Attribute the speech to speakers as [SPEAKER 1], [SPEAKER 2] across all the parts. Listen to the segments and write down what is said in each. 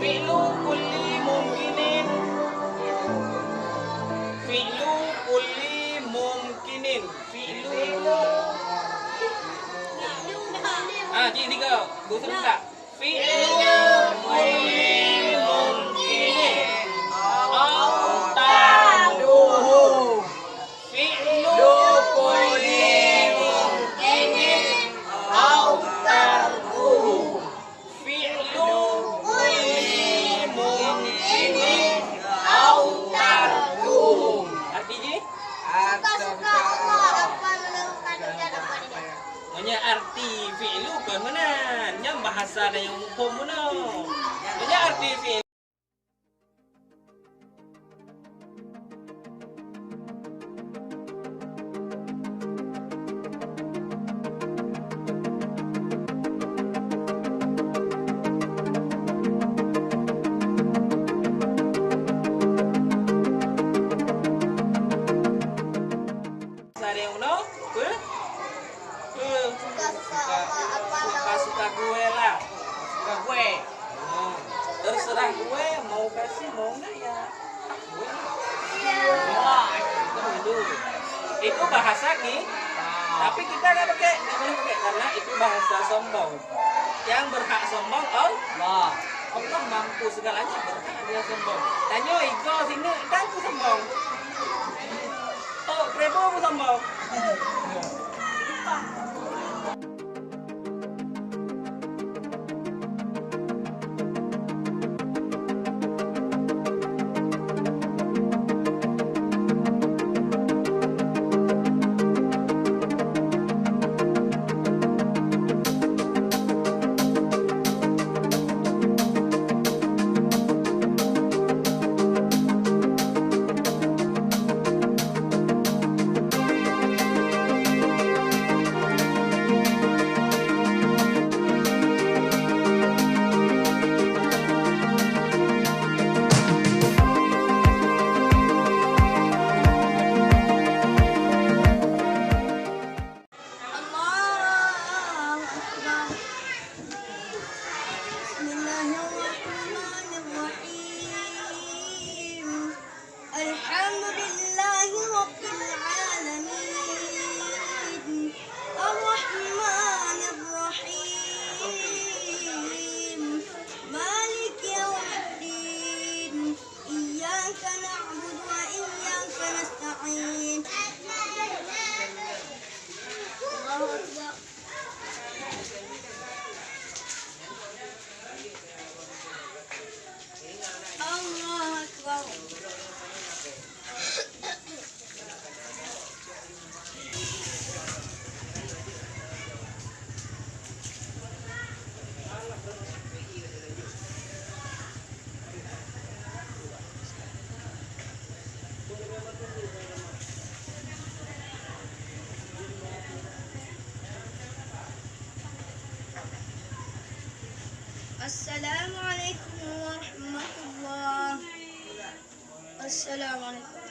[SPEAKER 1] Fi'lu kulli mumkinin. Fi'lu kulli mumkinin. Fi'lu. Tiga. Dua tak. Fi'lu kulli mumkinin. Au ta'duhu. Fi'lu kulli mumkinin. Au ta'duhu. Fi'lu kulli mumkinin. Au ta'duhu. Artinya?
[SPEAKER 2] Suka-suka apa menemukan ucapan ini?
[SPEAKER 1] Nya arti fi'lu kan mana? Nya bahasa ada yang hukum mana? Nya arti fi'lu. Ada yang mana? Suka gue lah, suka gue. Terserah gue mau kasih mau enggak ya. Itu bahasa nih, tapi kita nggak boleh pakai karena itu bahasa sombong. Yang berhak sombong Allah. Allah mampu segalanya, berhak dia sombong. Tanya Iko sini, kan aku sombong. Oh, Krebo aku sombong.
[SPEAKER 2] Assalamualaikum warahmatullahi. Assalamualaikum.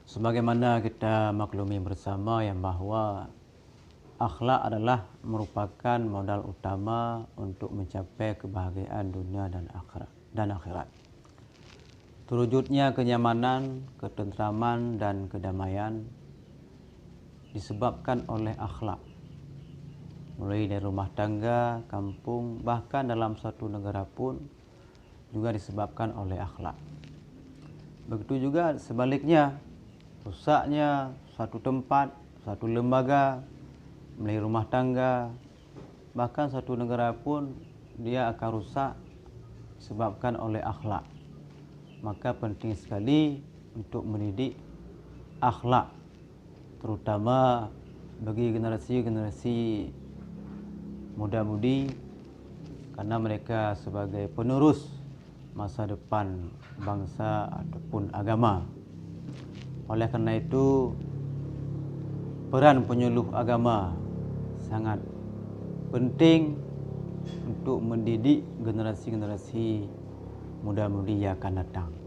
[SPEAKER 3] Sebagaimana kita maklumi bersama yang bahwa akhlak adalah merupakan modal utama untuk mencapai kebahagiaan dunia dan akhirat. Terwujudnya kenyamanan, ketentraman dan kedamaian disebabkan oleh akhlak. Mulai dari rumah tangga, kampung, bahkan dalam suatu negara pun juga disebabkan oleh akhlak. Begitu juga sebaliknya, rusaknya suatu tempat, suatu lembaga, mulai rumah tangga, bahkan suatu negara pun dia akan rusak disebabkan oleh akhlak. Maka penting sekali untuk mendidik akhlak, terutama bagi generasi-generasi muda-mudi, karena mereka sebagai penerus masa depan bangsa ataupun agama. Oleh karena itu, peran penyuluh agama sangat penting untuk mendidik generasi-generasi muda-mudi yang akan datang.